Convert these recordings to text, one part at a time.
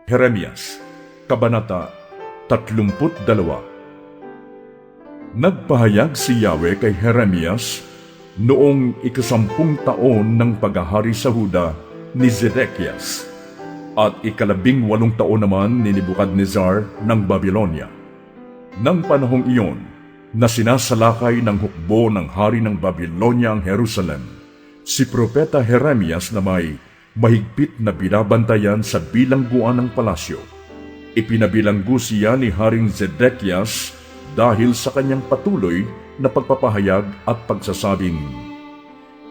Jeremias, Kabanata 32. Nagpahayag si Yahweh kay Jeremias noong 10 taon ng paghahari sa Huda ni Zedekias at 18 taon naman ni Nebukadnezar ng Babylonia. Nang panahong iyon, na sinasalakay ng hukbo ng hari ng Babylonia ang Jerusalem, si Propeta Jeremias na may mahigpit na binabantayan sa bilangguan ng palasyo. Ipinabilanggo siya ni Haring Zedekias dahil sa kanyang patuloy na pagpapahayag at pagsasabing,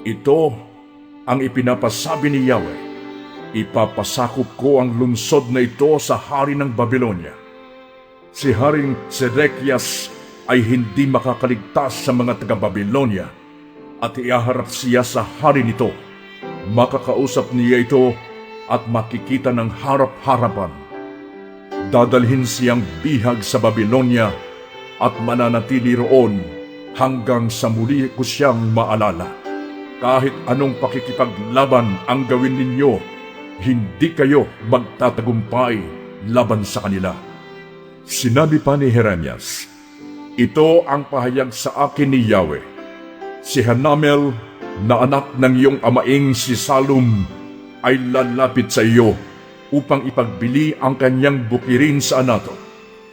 "Ito ang ipinapasabi ni Yahweh, ipapasakop ko ang lungsod na ito sa hari ng Babylonia. Si Haring Zedekias ay hindi makakaligtas sa mga taga-Babylonia at iaharap siya sa hari nito. Makakausap niya ito at makikita ng harap-harapan. Dadalhin siyang bihag sa Babylonia at mananatili roon hanggang sa muli ko siyang maalala. Kahit anong pakikipaglaban ang gawin ninyo, hindi kayo magtatagumpay laban sa kanila." Sinabi pa ni Jeremias, "Ito ang pahayag sa akin ni Yahweh. Si Hanamel na anak ng iyong amaing si Salum ay lalapit sa iyo upang ipagbili ang kanyang bukirin sa Anatot,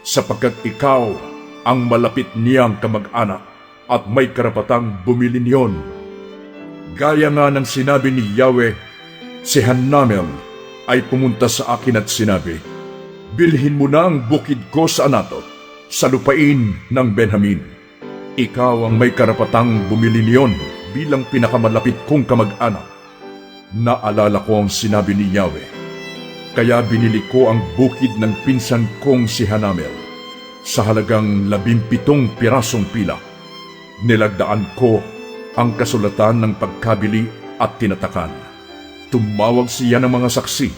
sapagkat ikaw ang malapit niyang kamag-anak at may karapatang bumili niyon." Gaya nga ng sinabi ni Yahweh, si Hanamel ay pumunta sa akin at sinabi, "Bilhin mo na ang bukid ko sa Anatot, sa lupain ng Benjamin. Ikaw ang may karapatang bumili niyon bilang pinakamalapit kong kamag-anak." Naalala ko ang sinabi ni Yahweh, kaya binili ko ang bukid ng pinsan kong si Hanamel sa halagang 17 pirasong pilak. Nilagdaan ko ang kasulatan ng pagkabili at tinatakan. Tumawag siya ng mga saksi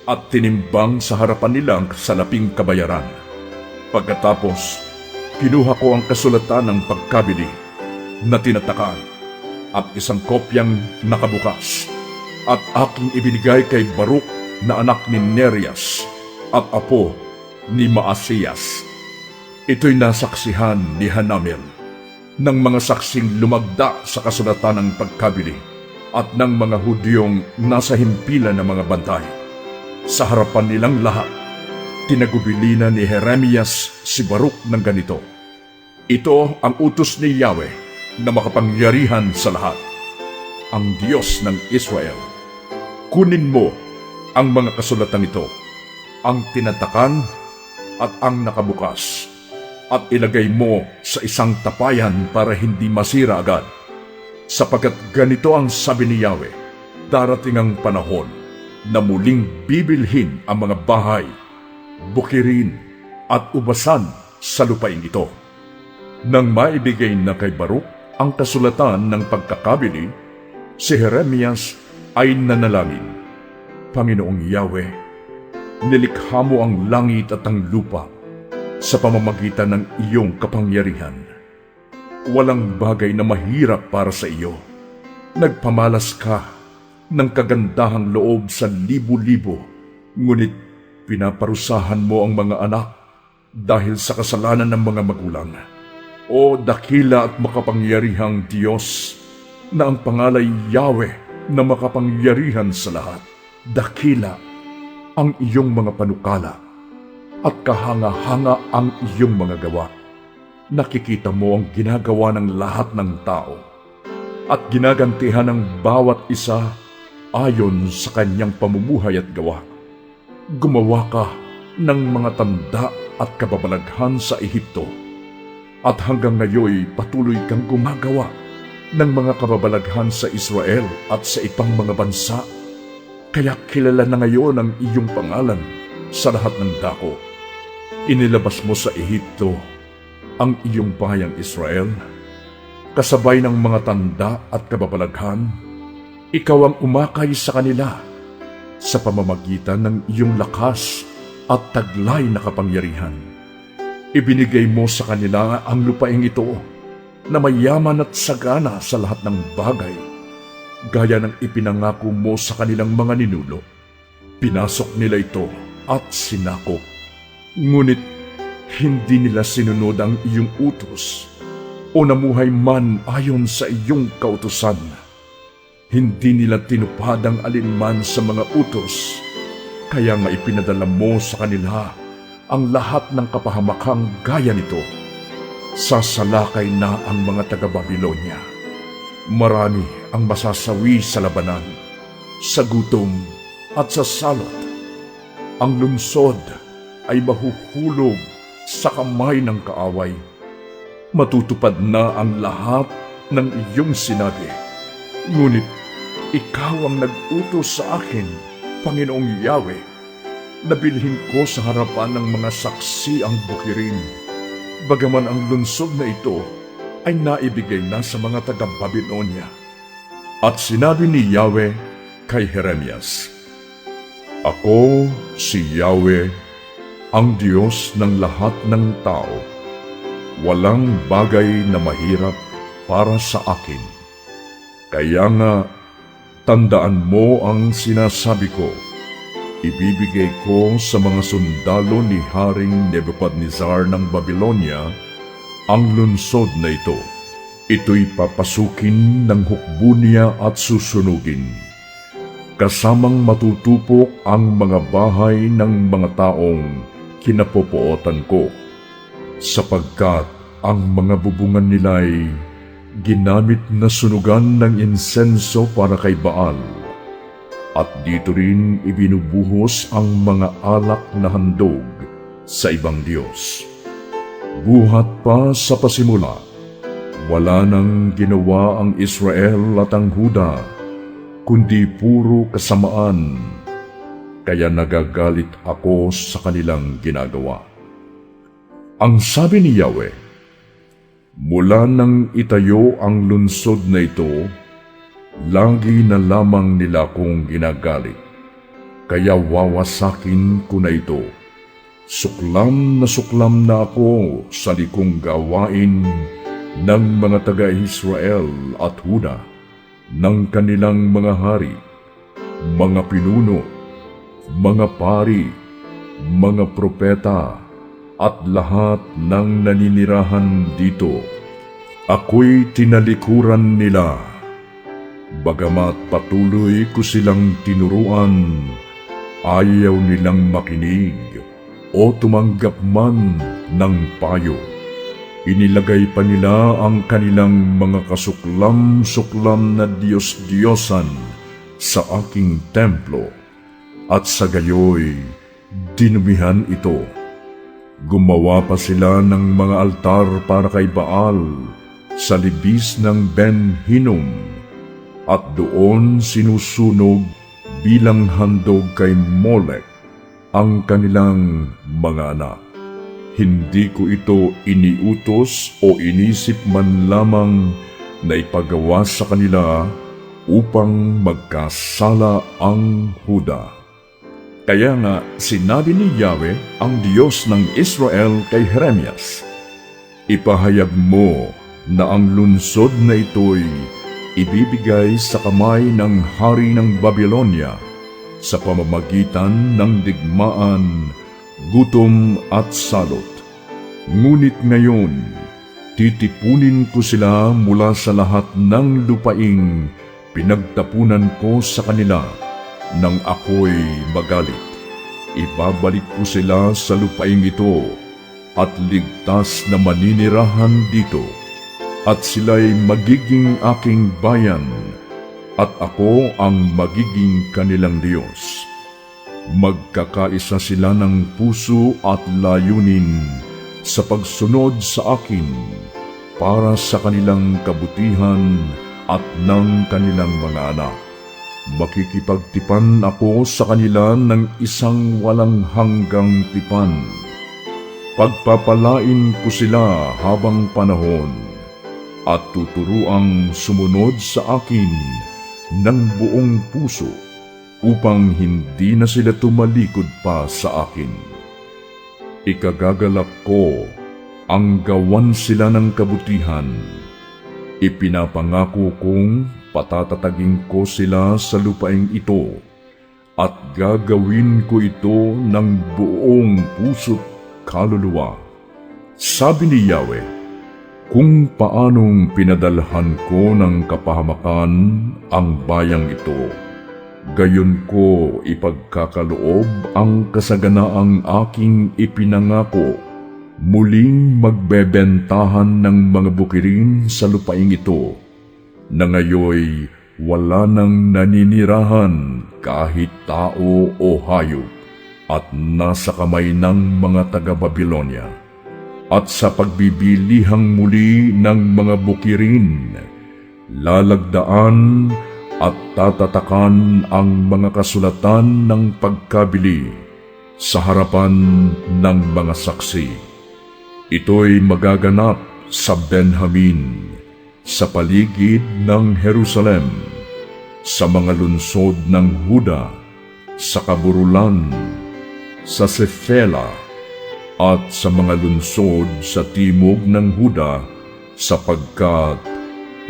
at tinimbang sa harapan nila ang salaping kabayaran. Pagkatapos, kinuha ko ang kasulatan ng pagkabili na tinatakan at isang kopyang nakabukas at aking ibinigay kay Baruk na anak ni Nerias at apo ni Maasiyas. Ito'y nasaksihan ni Hanamel ng mga saksing lumagda sa kasulatan ng pagkabili at ng mga Hudyong nasa himpilan ng mga bantay. Sa harapan nilang lahat, tinagubilina ni Jeremias si Baruk ng ganito, "Ito ang utos ni Yahweh na makapangyarihan sa lahat, ang Diyos ng Israel. Kunin mo ang mga kasulatan ito, ang tinatakan at ang nakabukas, at ilagay mo sa isang tapayan para hindi masira agad. Sapagkat ganito ang sabi ni Yahweh, darating ang panahon na muling bibilhin ang mga bahay, bukirin at ubasan sa lupain ito." Nang maibigay na kay Baruk ang kasulatan ng pagkakabili, si Jeremias ay nanalangin, "Panginoong Yahweh, nilikha mo ang langit at ang lupa sa pamamagitan ng iyong kapangyarihan. Walang bagay na mahirap para sa iyo. Nagpamalas ka ng kagandahang loob sa libo-libo, ngunit pinaparusahan mo ang mga anak dahil sa kasalanan ng mga magulang. O dakila at makapangyarihang Diyos, na ang pangalay Yahweh na makapangyarihan sa lahat. Dakila ang iyong mga panukala at kahanga-hanga ang iyong mga gawa. Nakikita mo ang ginagawa ng lahat ng tao at ginagantihan ng bawat isa ayon sa kanyang pamumuhay at gawa. Gumawa ka ng mga tanda at kababalaghan sa Ehipto, at hanggang ngayon patuloy kang gumagawa ng mga kababalaghan sa Israel at sa ibang mga bansa. Kaya kilala na ngayon ang iyong pangalan sa lahat ng dako. Inilabas mo sa Ehipto ang iyong bayang Israel, kasabay ng mga tanda at kababalaghan. Ikaw ang umakay sa kanila sa pamamagitan ng iyong lakas at taglay na kapangyarihan. Ibinigay mo sa kanila ang lupaing ito na mayaman at sagana sa lahat ng bagay, gaya ng ipinangako mo sa kanilang mga ninuno. Pinasok nila ito at sinakop. Ngunit hindi nila sinunod ang iyong utos o namuhay man ayon sa iyong kautusan. Hindi nila tinupad ang alinman sa mga utos, kaya nga ipinadala mo sa kanila ang lahat ng kapahamakang gaya nito. Sasalakay na ang mga taga-Babilonya. Marami ang masasawi sa labanan, sa gutom at sa salot. Ang lungsod ay mahuhulog sa kamay ng kaaway. Matutupad na ang lahat ng iyong sinabi. Ngunit ikaw ang nag-utos sa akin, Panginoong Yahweh, na bilhin ko sa harapan ng mga saksi ang bukirin. Bagaman ang lungsod na ito ay naibigay na sa mga taga-Babilonya. At sinabi ni Yahweh kay Jeremias, Ako si Yahweh, ang Diyos ng lahat ng tao. Walang bagay na mahirap para sa akin. Kaya nga, tandaan mo ang sinasabi ko. Ibibigay ko sa mga sundalo ni Haring Nebuchadnezzar ng Babylonia ang lungsod na ito. Ito'y papasukin ng hukbo niya at susunugin. Kasamang matutupok ang mga bahay ng mga taong kinapopootan ko, sapagkat ang mga bubungan nila'y ginamit na sunugan ng insenso para kay Baal, at dito rin ibinubuhos ang mga alak na handog sa ibang Diyos. Buhat pa sa pasimula, wala nang ginawa ang Israel at ang Huda, kundi puro kasamaan, kaya nagagalit ako sa kanilang ginagawa. Ang sabi ni Yahweh, mula nang itayo ang lungsod na ito, lagi na lamang nila kong ginagalit, kaya wawasakin ko na ito. Suklam na ako sa likong gawain ng mga taga-Israel at Huda, ng kanilang mga hari, mga pinuno, mga pari, mga propeta, at lahat ng naninirahan dito. Ako'y tinalikuran nila, bagamat patuloy ko silang tinuruan, ayaw nilang makinig o tumanggap man ng payo. Inilagay pa nila ang kanilang mga kasuklam-suklam na Diyos-Diyosan sa aking templo, at sa gayoy dinumihan ito. Gumawa pa sila ng mga altar para kay Baal sa libis ng Ben Hinnom, at doon sinusunog bilang handog kay Molek ang kanilang mga anak. Hindi ko ito iniutos o inisip man lamang na ipagawa sa kanila upang magkasala ang Huda. Kaya nga sinabi ni Yahweh, ang Diyos ng Israel kay Jeremias, ipahayag mo na ang lungsod na ito'y ibibigay sa kamay ng hari ng Babylonia sa pamamagitan ng digmaan, gutom at salot. Ngunit ngayon, titipunin ko sila mula sa lahat ng lupaing pinagtapunan ko sa kanila nang ako'y magalit. Ibabalik ko sila sa lupaing ito at ligtas na maninirahan dito, at sila'y magiging aking bayan, at ako ang magiging kanilang Diyos. Magkakaisa sila ng puso at layunin sa pagsunod sa akin para sa kanilang kabutihan at ng kanilang mga anak. Makikipagtipan ako sa kanila ng isang walang hanggang tipan. Pagpapalain ko sila habang panahon, at tuturuang sumunod sa akin ng buong puso, upang hindi na sila tumalikod pa sa akin. Ikagagalak ko ang gawan sila ng kabutihan. Ipinapangako kong patatatagin ko sila sa lupaing ito, at gagawin ko ito ng buong puso't kaluluwa. Sabi ni Yahweh, kung paanong pinadalhan ko ng kapahamakan ang bayang ito, gayon ko ipagkakaloob ang kasaganaang aking ipinangako. Muling magbebentahan ng mga bukirin sa lupaing ito, na ngayoy wala nang naninirahan kahit tao o hayop, at nasa kamay ng mga taga-Babilonya. At sa pagbibilihang muli ng mga bukirin, lalagdaan at tatatakan ang mga kasulatan ng pagkabili sa harapan ng mga saksi. Ito'y magaganap sa Benjamin, sa paligid ng Jerusalem, sa mga lunsod ng Huda, sa Kaburulan, sa Sefela, at sa mga lunsod sa timog ng Huda, sapagkat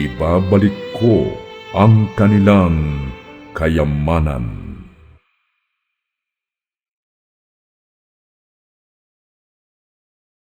ibabalik ko ang kanilang kayamanan.